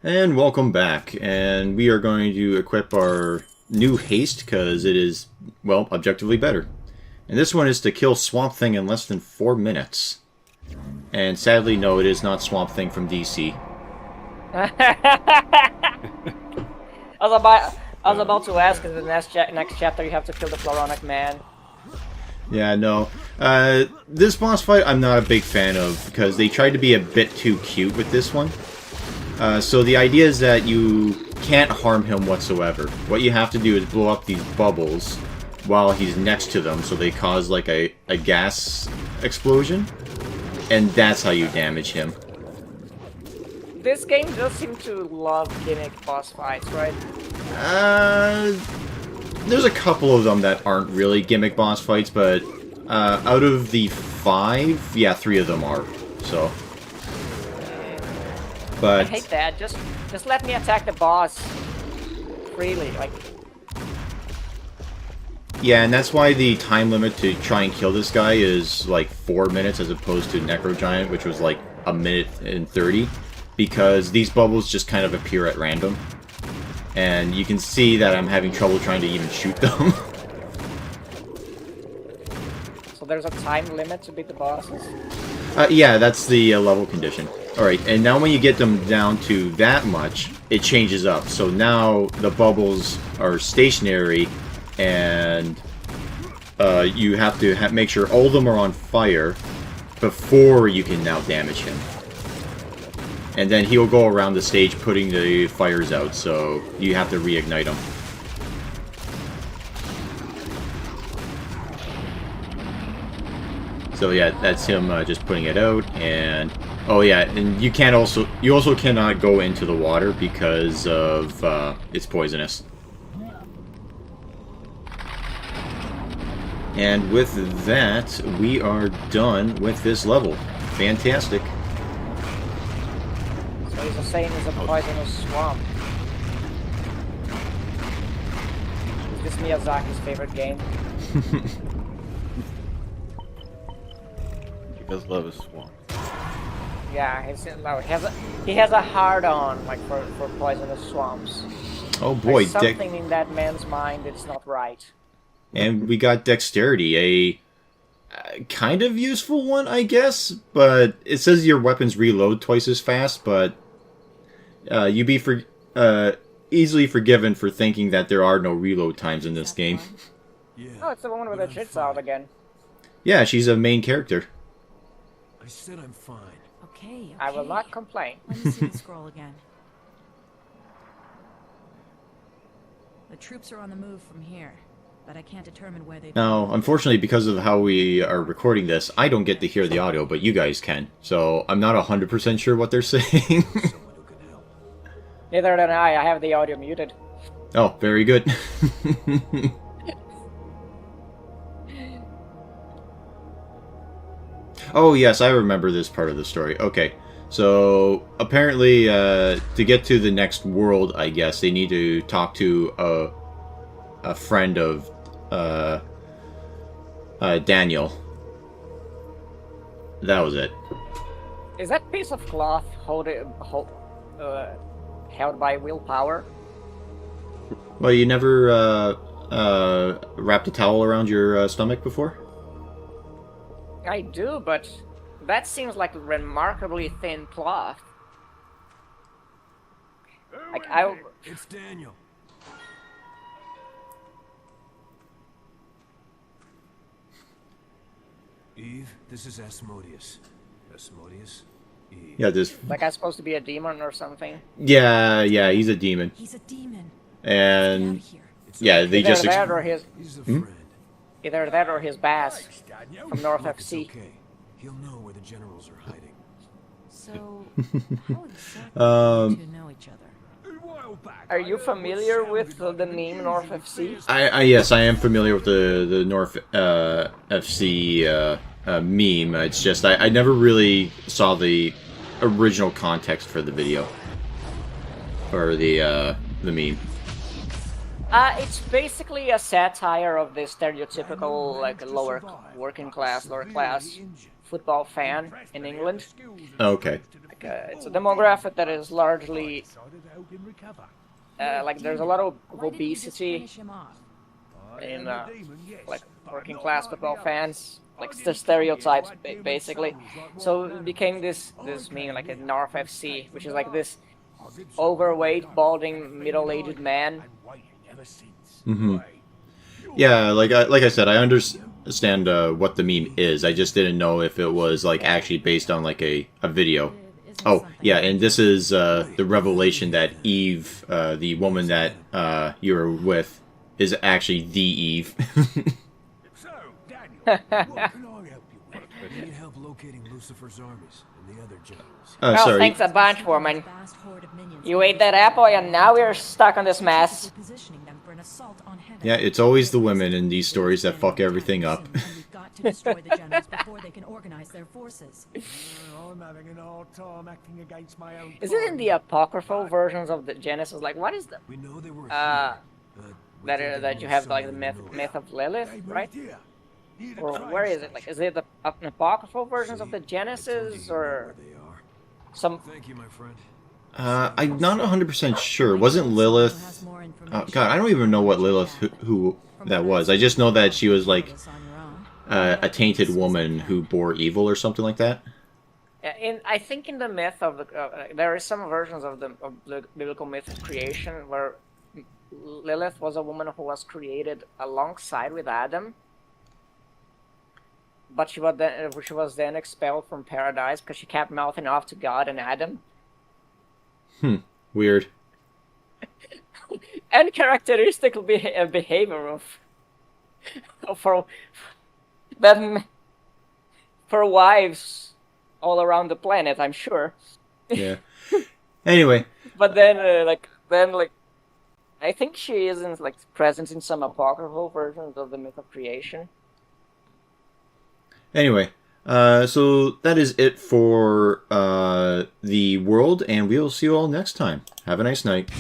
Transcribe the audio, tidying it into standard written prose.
And welcome back, and we are going to equip our new haste because it is, well, objectively better. And this one is to kill Swamp Thing in less than 4 minutes. And sadly, no, it is not Swamp Thing from DC. I was about to ask, in the next chapter you have to kill the Floronic Man. Yeah, no. This boss fight I'm not a big fan of because they tried to be a bit too cute with this one. So the idea is that you can't harm him whatsoever. What you have to do is blow up these bubbles while he's next to them so they cause like a gas explosion. And that's how you damage him. This game does seem to love gimmick boss fights, right? There's a couple of them that aren't really gimmick boss fights, but out of the 5, yeah, 3 of them are. So, but I hate that. Just let me attack the boss freely, like. Yeah, and that's why the time limit to try and kill this guy is like 4 minutes as opposed to Necro Giant, which was like 1:30, because these bubbles just kind of appear at random. And you can see that I'm having trouble trying to even shoot them. So there's a time limit to beat the bosses? Yeah, that's the level condition. Alright, and now when you get them down to that much, it changes up. So now the bubbles are stationary, and you have to make sure all of them are on fire before you can now damage him. And then he'll go around the stage putting the fires out, so you have to reignite them. So yeah, that's him just putting it out, and oh yeah, and you also cannot go into the water because of it's poisonous. And with that, we are done with this level. Fantastic. So it's the same as a poisonous swamp. Is this Miyazaki's favorite game? He does love his swamp. Yeah, he has a hard-on like for poisonous swamps. Oh boy, There's something in that man's mind that's not right. And we got dexterity, a kind of useful one, I guess, but it says your weapons reload twice as fast, but you'd be easily forgiven for thinking that there are no reload times in this game. Yeah. Oh, it's the one with the shit's out again. Yeah, she's a main character. I said I'm fine. Okay. I will not complain. Let me see the scroll again. The troops are on the move from here, but I can't determine where they've Now, unfortunately, because of how we are recording this, I don't get to hear the audio, but you guys can. So I'm not 100% sure what they're saying. Someone who can help. Neither than I have the audio muted. Oh, very good. Oh, yes, I remember this part of the story. Okay, so apparently to get to the next world, I guess, they need to talk to a friend of Daniel. That was it. Is that piece of cloth held by willpower? Well, you never wrapped a towel around your stomach before? I do, but that seems like remarkably thin cloth. Like It's Daniel. Eve, this is Asmodeus. Asmodeus? Eve. Yeah, this. like I'm supposed to be a demon or something. Yeah, he's a demon, He's a demon. and Get out of here. yeah, they Either just. that or his He's a friend. either that or his bass from North Look, it's FC. okay. He'll know where the generals are hiding. So, how exactly do you know each other? Are you familiar with the meme North FC? Yes, I am familiar with the North FC meme. It's just I never really saw the original context for the video or the meme. It's basically a satire of the stereotypical like lower class football fan in England. Okay. Like, it's a demographic that is largely like there's a lot of Why didn't you just obesity finish him off? in like working class football fans, like the stereotypes basically. So it became this meme like a North FC, which is like this overweight, balding, middle-aged man. Mm-hmm. Yeah, like I said, I understand what the meme is. I just didn't know if it was like actually based on like a video. Oh, yeah, and this is the revelation that Eve, the woman that you're with, is actually the Eve. So, Daniel, what can I help you with? I need help locating Lucifer's armies and the other generals. Well, sorry. thanks a bunch, woman. Vast horde of minions You ate that apple, and now we're stuck on this mess. positioning them for an assault on heaven. Yeah, it's always the women in these stories that fuck everything up. And we've got to destroy the generals before they can organize their forces. I'm having an hard time acting against my own. Is it in the apocryphal versions of the Genesis? Like, what is the We know they were that you have like the myth of Lilith, right? Or where is it? Like, is it the apocryphal versions of the Genesis or They are. some? Thank you, my friend. I'm not 100% sure. Wasn't Lilith... Has more God, information. I don't even know what Lilith, who that was. I just know that she was like This on your own. a tainted woman who bore evil or something like that. I think in the myth of the there is some versions of the biblical myth of creation where Lilith was a woman who was created alongside with Adam, but she was then expelled from paradise because she kept mouthing off to God and Adam. Weird. And characteristic behavior for wives all around the planet, I'm sure. Yeah. Anyway, But then I think she isn't like present in some apocryphal versions of the myth of creation. so that is it for the world, and we'll see you all next time. Have a nice night.